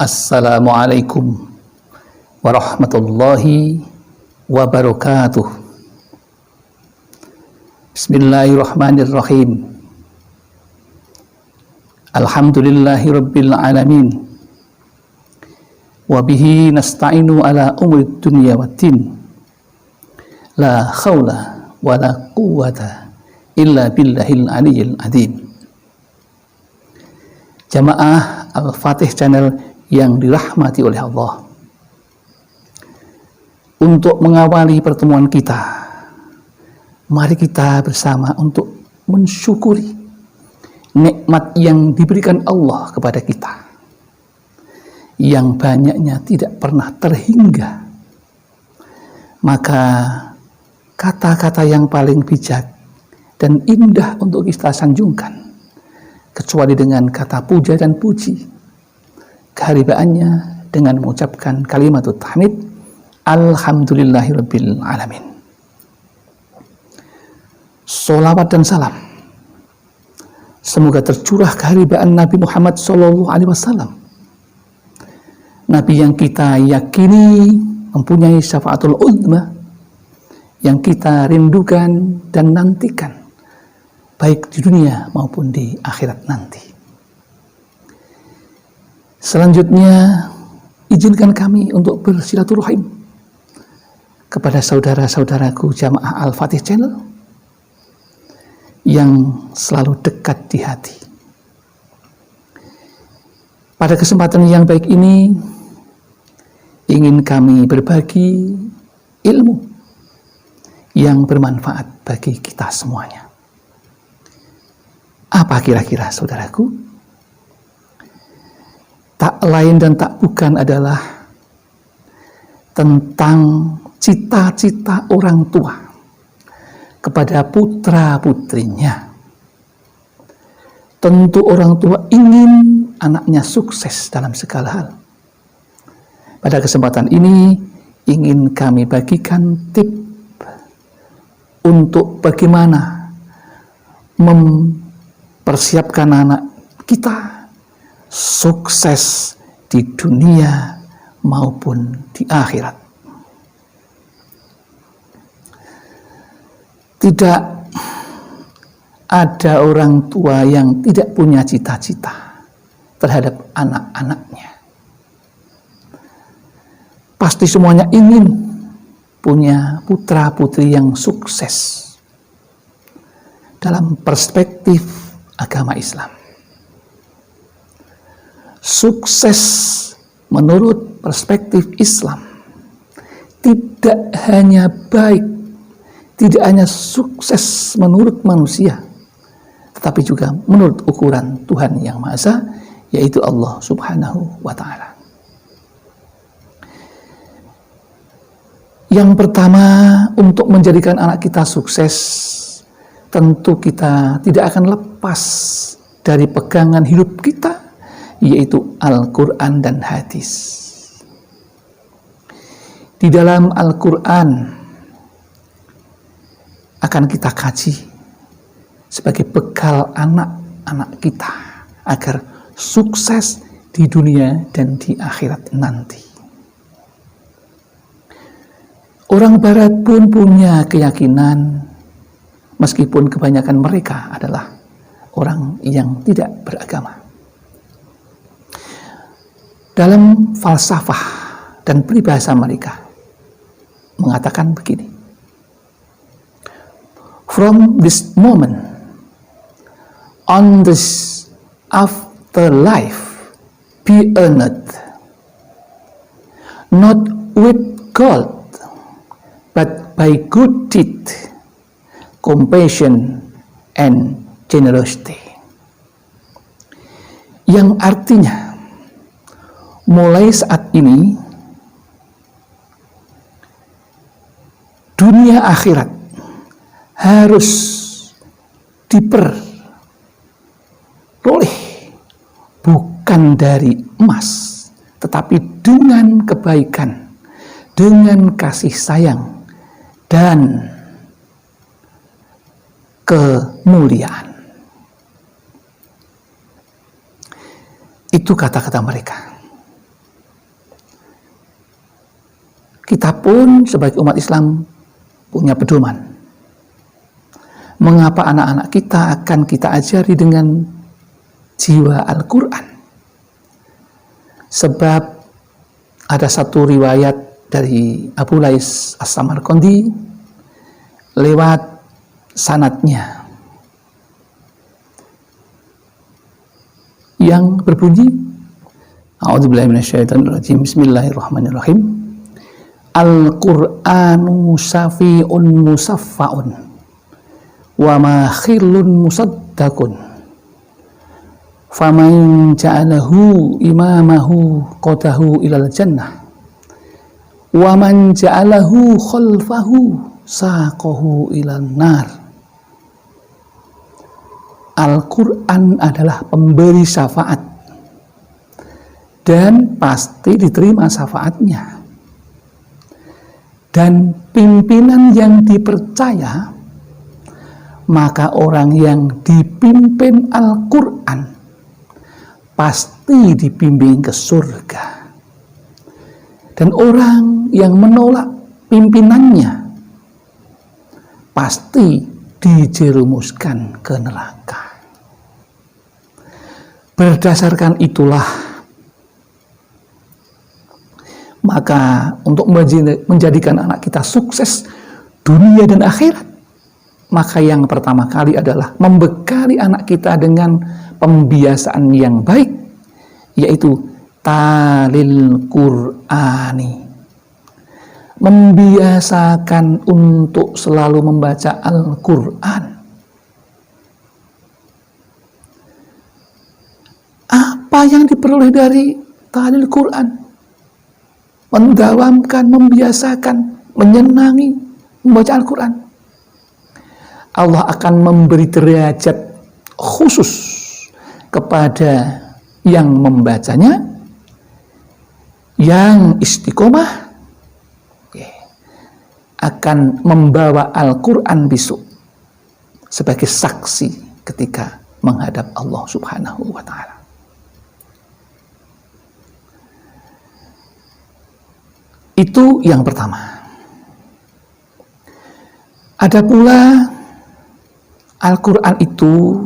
Assalamualaikum warahmatullahi wabarakatuh. Bismillahirrahmanirrahim. Alhamdulillahi rabbil alamin. Wabihi nasta'inu ala umuri dunya waddin. La khawla wa la quwwata illa billahil aliyyil azim. Jamaah Al-Fatih Channel yang dirahmati oleh Allah. Untuk mengawali pertemuan kita, mari kita bersama untuk mensyukuri nikmat yang diberikan Allah kepada kita, yang banyaknya tidak pernah terhingga. Maka kata-kata yang paling bijak dan indah untuk kita sanjungkan, kecuali dengan kata puja dan puji, keharibaannya dengan mengucapkan kalimat tahmid, alhamdulillahirabbil alamin. Sholawat dan salam semoga tercurah keharibaan Nabi Muhammad SAW, Nabi yang kita yakini mempunyai syafaatul uzma, yang kita rindukan dan nantikan baik di dunia maupun di akhirat nanti. Selanjutnya, izinkan kami untuk bersilaturahim kepada saudara-saudaraku jamaah Al-Fatih Channel yang selalu dekat di hati. Pada kesempatan yang baik ini, ingin kami berbagi ilmu yang bermanfaat bagi kita semuanya. Apa kira-kira, saudaraku? Tak lain dan tak bukan adalah tentang cita-cita orang tua kepada putra-putrinya. Tentu orang tua ingin anaknya sukses dalam segala hal. Pada kesempatan ini ingin kami bagikan tip untuk bagaimana mempersiapkan anak kita sukses di dunia maupun di akhirat. Tidak ada orang tua yang tidak punya cita-cita terhadap anak-anaknya. Pasti semuanya ingin punya putra-putri yang sukses dalam perspektif agama Islam. Sukses menurut perspektif Islam tidak hanya baik, tidak hanya sukses menurut manusia, tetapi juga menurut ukuran Tuhan Yang Maha Esa, yaitu Allah Subhanahu wa Ta'ala. Yang pertama, untuk menjadikan anak kita sukses, tentu kita tidak akan lepas dari pegangan hidup kita, yaitu Al-Quran dan hadis. Di dalam Al-Quran akan kita kaji sebagai bekal anak-anak kita agar sukses di dunia dan di akhirat nanti. Orang Barat pun punya keyakinan, meskipun kebanyakan mereka adalah orang yang tidak beragama. Dalam falsafah dan peribahasa mereka mengatakan begini: from this moment on, this afterlife be earned not with gold but by good deed, compassion and generosity. Yang artinya, mulai saat ini dunia akhirat harus diperoleh bukan dari emas, tetapi dengan kebaikan, dengan kasih sayang dan kemuliaan. Itu kata-kata mereka. kita pun sebagai umat Islam punya pedoman. Mengapa anak-anak kita akan kita ajari dengan jiwa Al-Quran? Sebab ada satu riwayat dari Abu Lais As-Samarqandi lewat sanadnya yang berbunyi, A'udzubillahi minasyaitonirrajim, Bismillahirrahmanirrahim. Al-Qur'anu syafi'un musaffa'un wa ma khillun musaddaqun faman ja'alahu imamahu qadahu ilal jannah wa man ja'alahu khalfahu saqahu ilan nar. Al-Quran adalah pemberi syafaat dan pasti diterima syafaatnya, dan pimpinan yang dipercaya, maka orang yang dipimpin Al-Quran pasti dibimbing ke surga, dan orang yang menolak pimpinannya pasti dijerumuskan ke neraka. Berdasarkan itulah, maka untuk menjadikan anak kita sukses dunia dan akhirat, maka yang pertama kali adalah membekali anak kita dengan pembiasaan yang baik, yaitu talil Qur'ani. Membiasakan untuk selalu membaca Al-Quran. Apa yang diperoleh dari talil Quran? Mendawamkan, membiasakan, menyenangi membaca Al-Quran. Allah akan memberi derajat khusus kepada yang membacanya, yang istiqomah akan membawa Al-Quran besok sebagai saksi ketika menghadap Allah Subhanahu wa Ta'ala. Itu yang pertama. Ada pula Al-Quran itu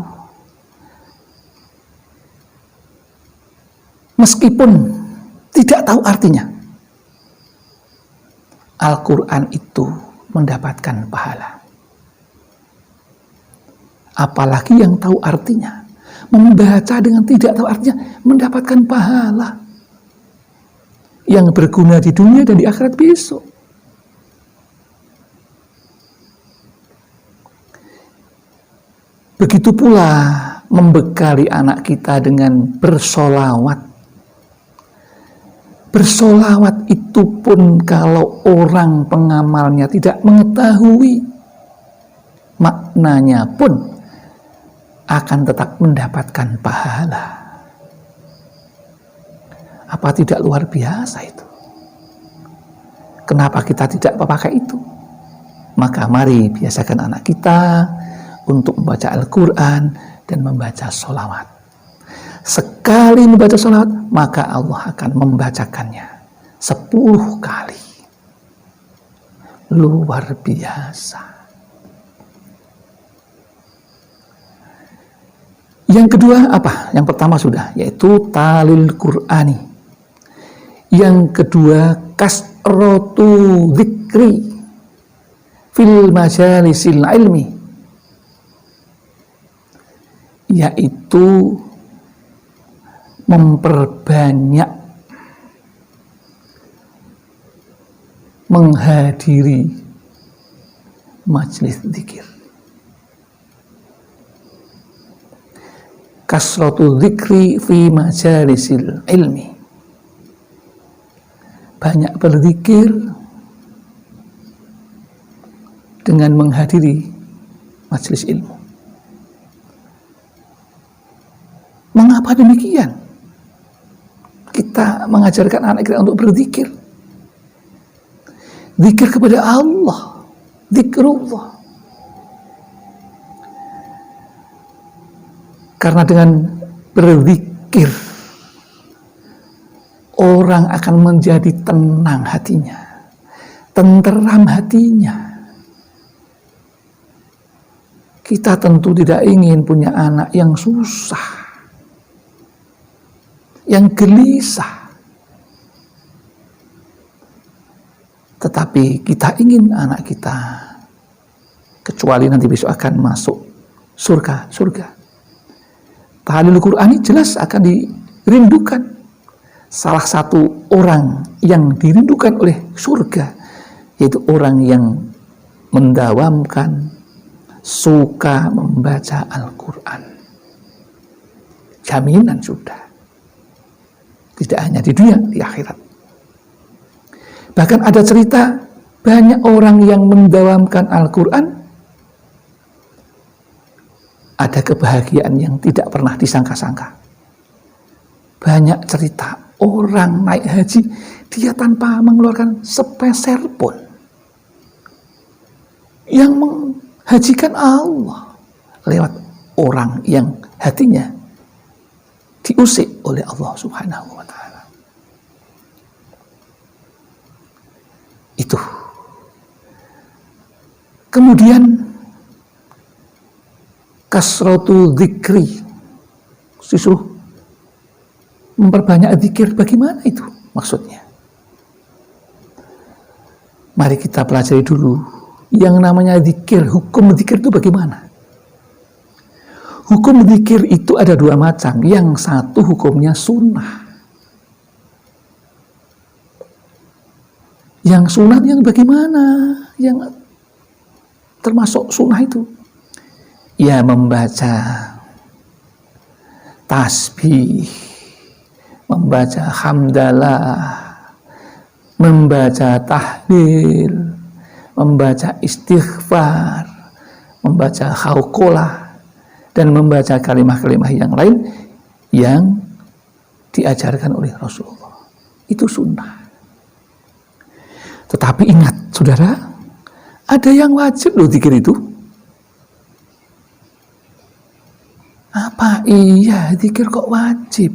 meskipun tidak tahu artinya, Al-Quran itu mendapatkan pahala. Apalagi yang tahu artinya, membaca dengan tidak tahu artinya mendapatkan pahala yang berguna di dunia dan di akhirat besok. Begitu pula membekali anak kita dengan bersolawat. Bersolawat itu pun kalau orang pengamalnya tidak mengetahui maknanya pun akan tetap mendapatkan pahala. Apa tidak luar biasa itu? Kenapa kita tidak memakai itu? Maka mari biasakan anak kita untuk membaca Al-Quran dan membaca sholawat. Sekali membaca sholawat, maka Allah akan membacakannya 10 kali. Luar biasa. Yang kedua apa? Yang pertama sudah, yaitu talil Qur'ani. Yang kedua, kasratu dzikri fil majalisil ilmi, yaitu memperbanyak menghadiri majelis zikir. Kasratu dzikri fi majalisil ilmi, banyak berzikir dengan menghadiri majelis ilmu. Mengapa demikian? Kita mengajarkan anak kita untuk berzikir. Zikir kepada Allah, zikrullah. Karena dengan berzikir orang akan menjadi tenang hatinya, tenteram hatinya. Kita tentu tidak ingin punya anak yang susah, yang gelisah. Tetapi kita ingin anak kita, kecuali nanti besok akan masuk surga. Tahlil Qur'ani jelas akan dirindukan. Salah satu orang yang dirindukan oleh surga, yaitu orang yang mendawamkan, suka membaca Al-Quran. Jaminan sudah. Tidak hanya di dunia, di akhirat. Bahkan ada cerita, banyak orang yang mendawamkan Al-Quran, ada kebahagiaan yang tidak pernah disangka-sangka. Banyak cerita, orang naik haji, dia tanpa mengeluarkan sepeser pun. Yang menghajikan Allah lewat orang yang hatinya diusik oleh Allah Subhanahu wa ta'ala. Itu. Kemudian kasratu dzikri, disuruh memperbanyak zikir. Bagaimana itu maksudnya? Mari kita pelajari dulu yang namanya zikir. Hukum zikir itu bagaimana? Hukum zikir itu ada dua macam. Yang satu hukumnya sunnah. Yang sunat yang bagaimana? Yang termasuk sunnah itu, ya membaca tasbih, membaca hamdalah, membaca tahlil, membaca istighfar, membaca khauqolah, dan membaca kalimah-kalimah yang lain yang diajarkan oleh Rasulullah. Itu sunnah. Tetapi ingat, saudara, ada yang wajib loh zikir itu. Apa iya zikir kok wajib?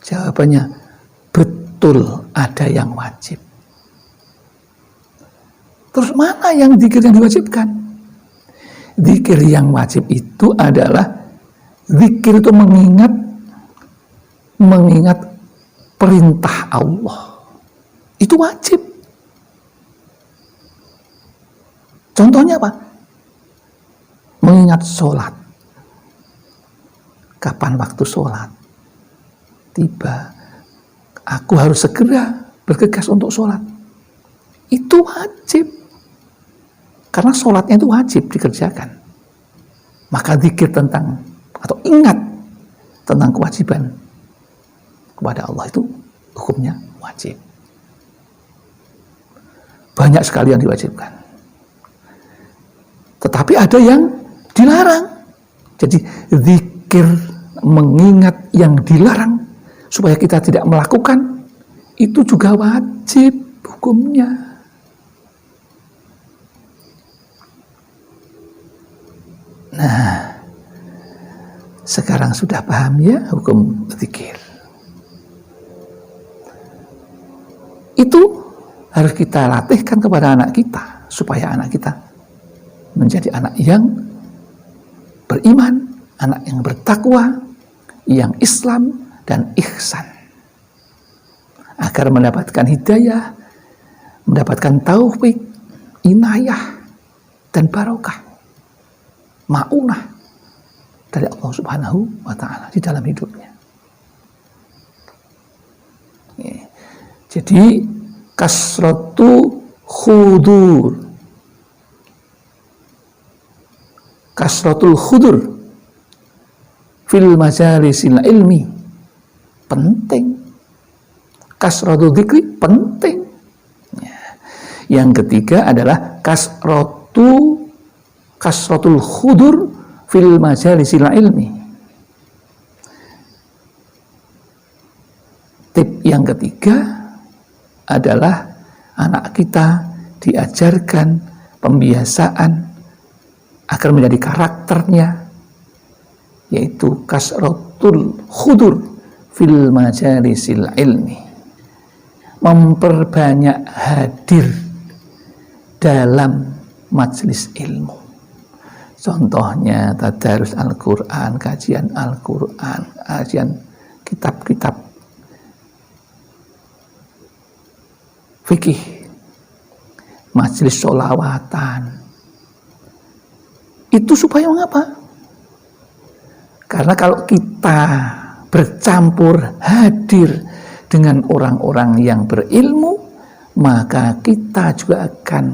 Jawabannya, betul ada yang wajib. Terus mana yang zikir yang diwajibkan? Zikir yang wajib itu adalah zikir itu mengingat perintah Allah. Itu wajib. Contohnya apa? Mengingat sholat. Kapan waktu sholat tiba, aku harus segera bergegas untuk sholat. Itu wajib. Karena sholatnya itu wajib dikerjakan. Maka zikir tentang, atau ingat tentang kewajiban kepada Allah itu hukumnya wajib. Banyak sekali yang diwajibkan. Tetapi ada yang dilarang. Jadi zikir mengingat yang dilarang supaya kita tidak melakukan, itu juga wajib hukumnya. Nah, sekarang sudah paham ya hukum zikir. Itu harus kita latihkan kepada anak kita, supaya anak kita menjadi anak yang beriman, anak yang bertakwa, yang Islam dan ihsan, agar mendapatkan hidayah, mendapatkan taufik, inayah, dan barokah, ma'unah dari Allah Subhanahu wa ta'ala di dalam hidupnya. Jadi kasratu khudur, kasratul khudur fil majalisil ilmi penting. Kasratul dzikri penting. Yang ketiga adalah kasratul khudur fil majalisil ilmi. Tip yang ketiga adalah anak kita diajarkan pembiasaan agar menjadi karakternya, yaitu kasratul khudur fil majalisil ilmi, memperbanyak hadir dalam majelis ilmu. Contohnya tadarus Al-Quran, kajian Al-Quran, kajian kitab-kitab fikih, majelis sholawatan. Itu supaya mengapa? Karena kalau kita bercampur hadir dengan orang-orang yang berilmu, maka kita juga akan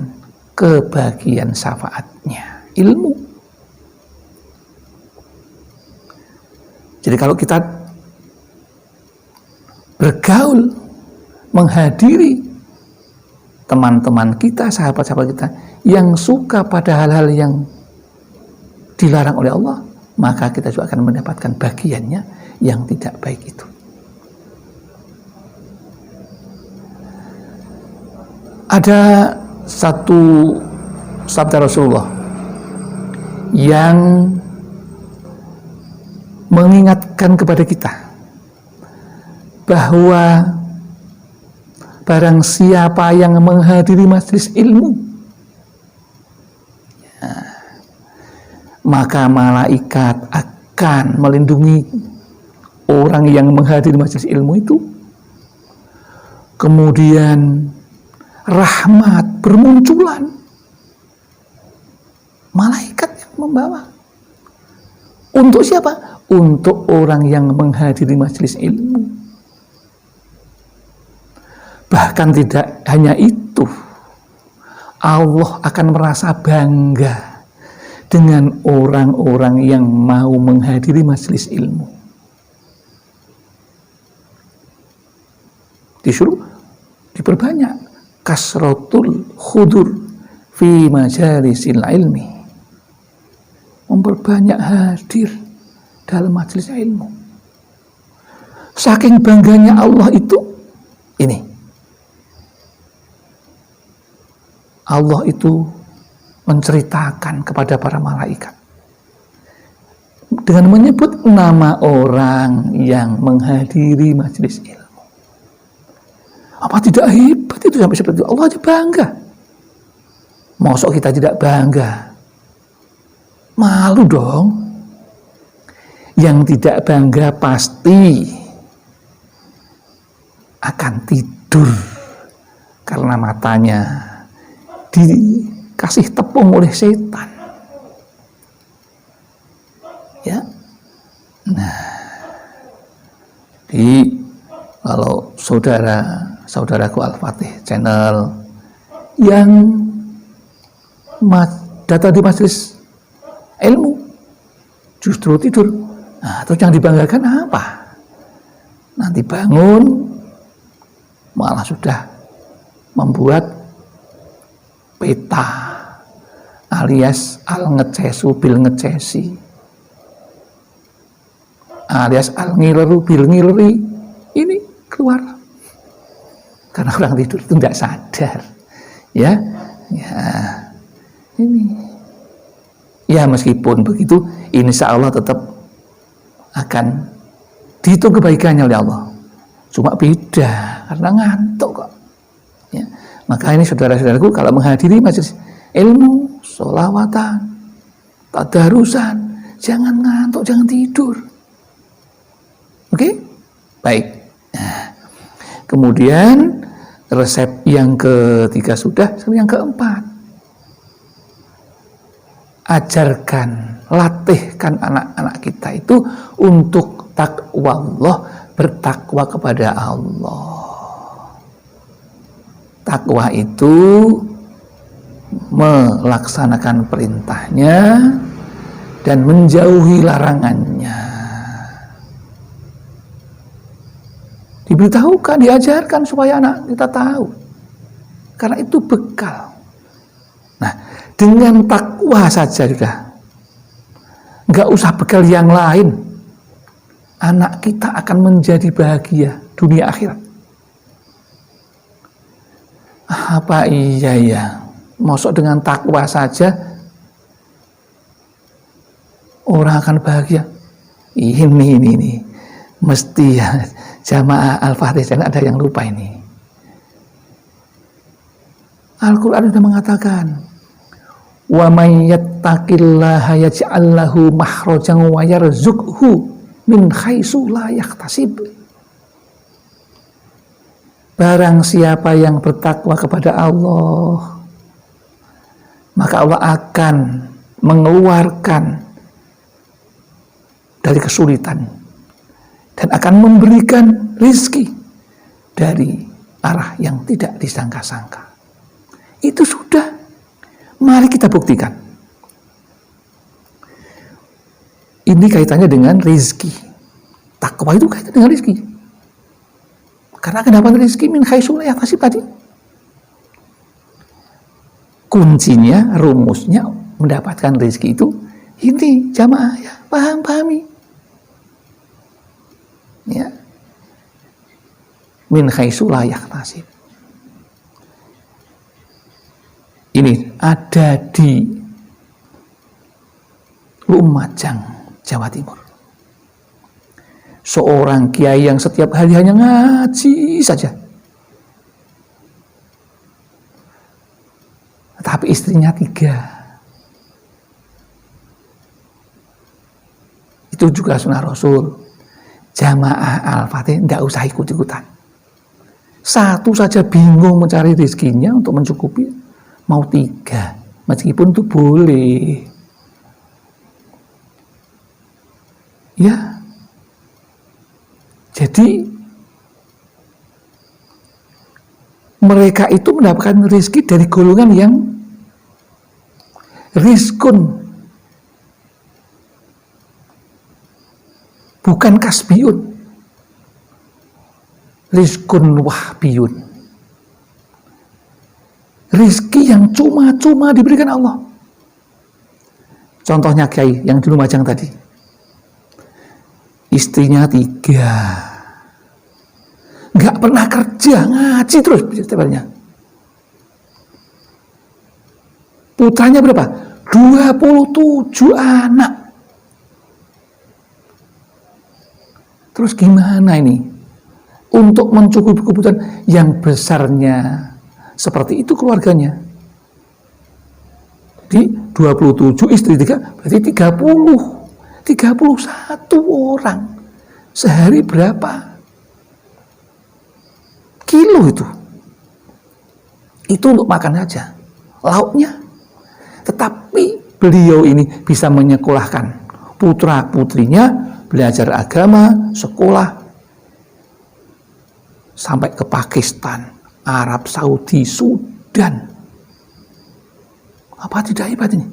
kebagian syafaatnya, ilmu. Jadi kalau kita bergaul, menghadiri teman-teman kita, sahabat-sahabat kita yang suka pada hal-hal yang dilarang oleh Allah, maka kita juga akan mendapatkan bagiannya yang tidak baik itu. Ada satu sabda Rasulullah yang mengingatkan kepada kita bahwa barang siapa yang menghadiri majelis ilmu, maka malaikat akan melindungi orang yang menghadiri majelis ilmu itu. Kemudian rahmat bermunculan, malaikat yang membawa. Untuk siapa? Untuk orang yang menghadiri majelis ilmu. Bahkan tidak hanya itu, Allah akan merasa bangga dengan orang-orang yang mau menghadiri majelis ilmu. Disuruh diperbanyak kasratul khudur fi majalisil ilmi, memperbanyak hadir dalam majelis ilmu. Saking bangganya Allah itu, ini Allah itu menceritakan kepada para malaikat dengan menyebut nama orang yang menghadiri majelis ilmu. Apa tidak hebat itu sampai seperti itu? Allah aja bangga. Masa kita tidak bangga? Malu dong. Yang tidak bangga pasti akan tidur karena matanya dikasih tepung oleh setan. Ya. Nah, kalau saudaraku Al-Fatih channel yang datang di majelis ilmu justru tidur, nah, terus yang dibanggakan apa? Nanti bangun malah sudah membuat peta alias al-ngecesu bil ngecesi, alias al-ngileru bil ngileri. Ini keluar karena orang tidur itu tidak sadar, ya ini ya. Meskipun begitu, insya Allah tetap akan dihitung kebaikannya oleh Allah, cuma beda karena ngantuk kok, ya. Maka ini saudara-saudaraku, kalau menghadiri majelis ilmu, sholawatan, tadarusan, jangan ngantuk, jangan tidur. Oke? Baik. Nah, kemudian resep yang ketiga sudah, yang keempat. Ajarkan, latihkan anak-anak kita itu untuk takwa Allah, bertakwa kepada Allah. Takwa itu melaksanakan perintahnya dan menjauhi larangannya. Diberitahukan, diajarkan supaya anak kita tahu. Karena itu bekal. Nah, dengan takwa saja sudah. Nggak usah bekal yang lain. Anak kita akan menjadi bahagia dunia akhirat. Apa iya ya? Mosok dengan takwa saja orang akan bahagia? Ini mesti ya, jamaah Al-Fatih, jangan ada yang lupa ini. Al-Quran sudah mengatakan, wa may yattaqillaha yaj'al lahu makhrajan wa yarzuqhu min haitsu la yahtasib. Barang siapa yang bertakwa kepada Allah, maka Allah akan mengeluarkan dari kesulitan dan akan memberikan rizki dari arah yang tidak disangka-sangka. Itu sudah, mari kita buktikan. Ini kaitannya dengan rizki. Takwa itu kaitannya dengan rizki. Karena akan dapat rizki min haitsu la yahtasib tadi. Kuncinya, rumusnya mendapatkan rizki itu ini jamaah ya, pahami. Ya. Min haitsu la yahtasib. Ini ada di Lumajang, Jawa Timur. Seorang kiai yang setiap hari hanya ngaji saja. Tapi istrinya 3. Itu juga sunnah Rasul. Jamaah Al-Fatih tidak usah ikut-ikutan. Satu saja bingung mencari rezekinya untuk mencukupi, mau 3. Meskipun itu boleh. Ya. Jadi mereka itu mendapatkan rezeki dari golongan yang rizkun, bukan kasbiyun, rizkun wahbiyun, rizki yang cuma-cuma diberikan Allah. Contohnya kiai yang di Lumajang tadi, istrinya 3, nggak pernah kerja, ngaji terus setiap harinya. Putranya berapa? 27 anak. Terus gimana ini untuk mencukupi kebutuhan yang besarnya seperti itu keluarganya? Di 27 istri 3 berarti 31 orang. Sehari berapa kilo itu? Itu untuk makan aja, lauknya. Tetapi beliau ini bisa menyekolahkan putra-putrinya belajar agama, sekolah sampai ke Pakistan, Arab Saudi, Sudan. Apa tidak hebat ini?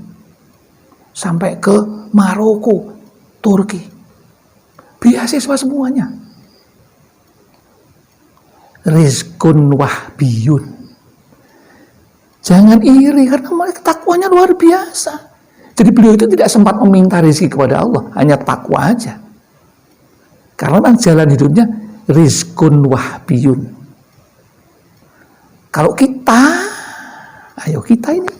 Sampai ke Maroko, Turki. Beasiswa semuanya. Rizkun wahbiyun. Jangan iri karena mereka takwanya luar biasa. Jadi beliau itu tidak sempat meminta rezeki kepada Allah, hanya takwa aja. Karena memang jalan hidupnya rizkun wahbiyun. Kalau kita, ayo kita ini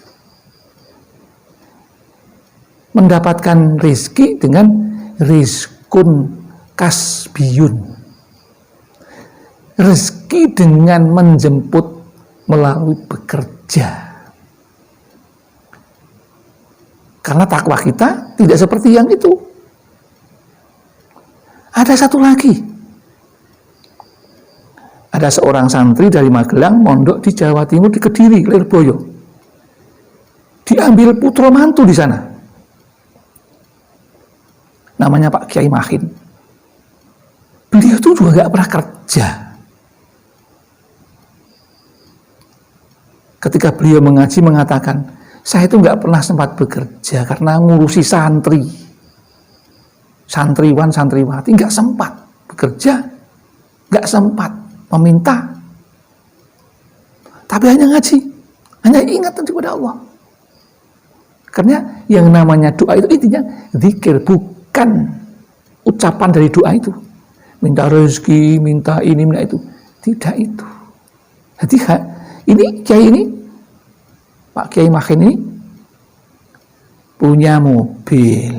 mendapatkan rezeki dengan rizkun kasbiyun. Rezeki dengan menjemput melalui bekerja. Karena takwa kita tidak seperti yang itu. Ada satu lagi. Ada seorang santri dari Magelang mondok di Jawa Timur, di Kediri, Lirboyo. Diambil putra mantu di sana. Namanya Pak Kiai Mahin. Beliau itu juga gak pernah kerja. Ketika beliau mengaji mengatakan, saya itu nggak pernah sempat bekerja karena ngurusi santri, santriwan, santriwati, nggak sempat bekerja, nggak sempat meminta, tapi hanya ngaji, hanya ingat kepada Allah. Karena yang namanya doa itu intinya zikir, bukan ucapan dari doa itu. Minta rezeki, minta ini, minta itu, tidak itu. Jadi ini kiai ini, Pak Kiai Mahin ini punya mobil,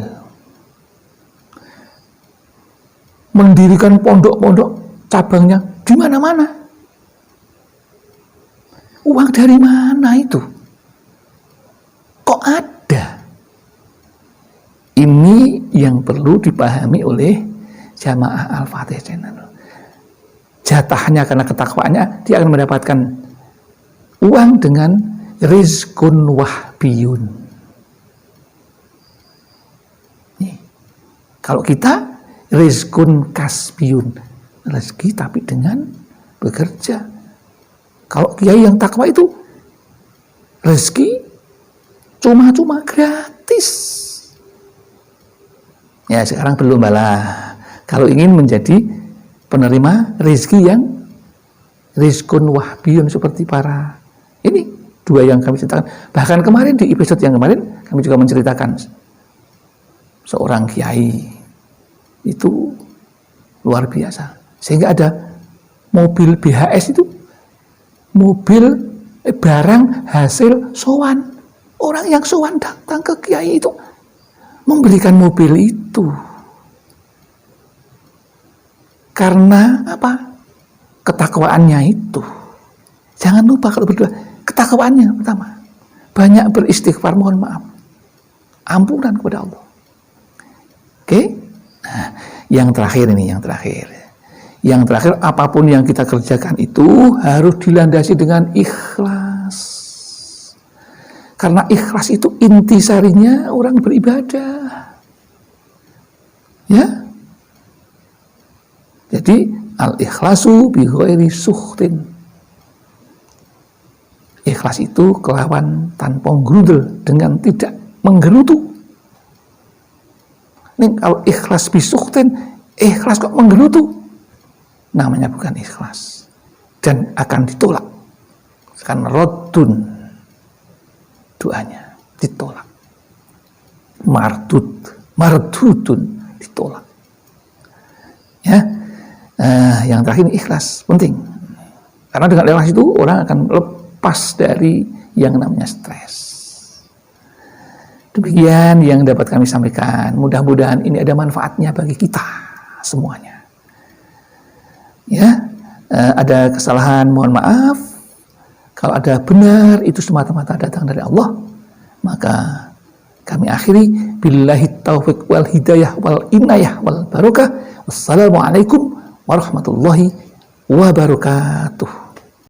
mendirikan pondok-pondok cabangnya di mana-mana. Uang dari mana itu? Kok ada? Ini yang perlu dipahami oleh jamaah Al-Fatih Channel. Jatahnya karena ketakwaannya, dia akan mendapatkan uang dengan rizkun wahbiyun. Nih. Kalau kita rizkun kasbiyun, rezeki tapi dengan bekerja. Kalau kiai yang takwa itu rezeki cuma-cuma gratis. Ya sekarang belum balah. Kalau ingin menjadi penerima rezeki yang rizkun wahbiyun seperti para ini dua yang kami ceritakan. Bahkan kemarin di episode yang kemarin kami juga menceritakan seorang kiai itu luar biasa. Sehingga ada mobil BHS itu mobil barang hasil sowan. Orang yang sowan datang ke kiai itu memberikan mobil itu. Karena apa? Ketakwaannya itu. Jangan lupa kalau berdoa, ketakwaannya pertama. Banyak beristighfar, mohon maaf. Ampunan kepada Allah. Oke? Nah, yang terakhir ini, yang terakhir. Yang terakhir, apapun yang kita kerjakan itu harus dilandasi dengan ikhlas. Karena ikhlas itu intisarinya orang beribadah. Ya? Jadi al-ikhlasu bi ghairi sukhtin. Ikhlas itu kelawan tanpa grudel, dengan tidak menggerutu. Nih kalau ikhlas bi sukhtin, ikhlas kok menggerutu, namanya bukan ikhlas dan akan ditolak. Akan rodun doanya, ditolak. Mardudun, ditolak. Ya. Yang terakhir ikhlas, penting. Karena dengan ikhlas itu orang akan lepas dari yang namanya stres. Demikian yang dapat kami sampaikan. Mudah-mudahan ini ada manfaatnya bagi kita semuanya. Ya, ada kesalahan mohon maaf. Kalau ada benar itu semata-mata datang dari Allah, maka kami akhiri billahi taufiq wal hidayah wal inayah wal barakah. Wassalamualaikum warahmatullahi wabarakatuh.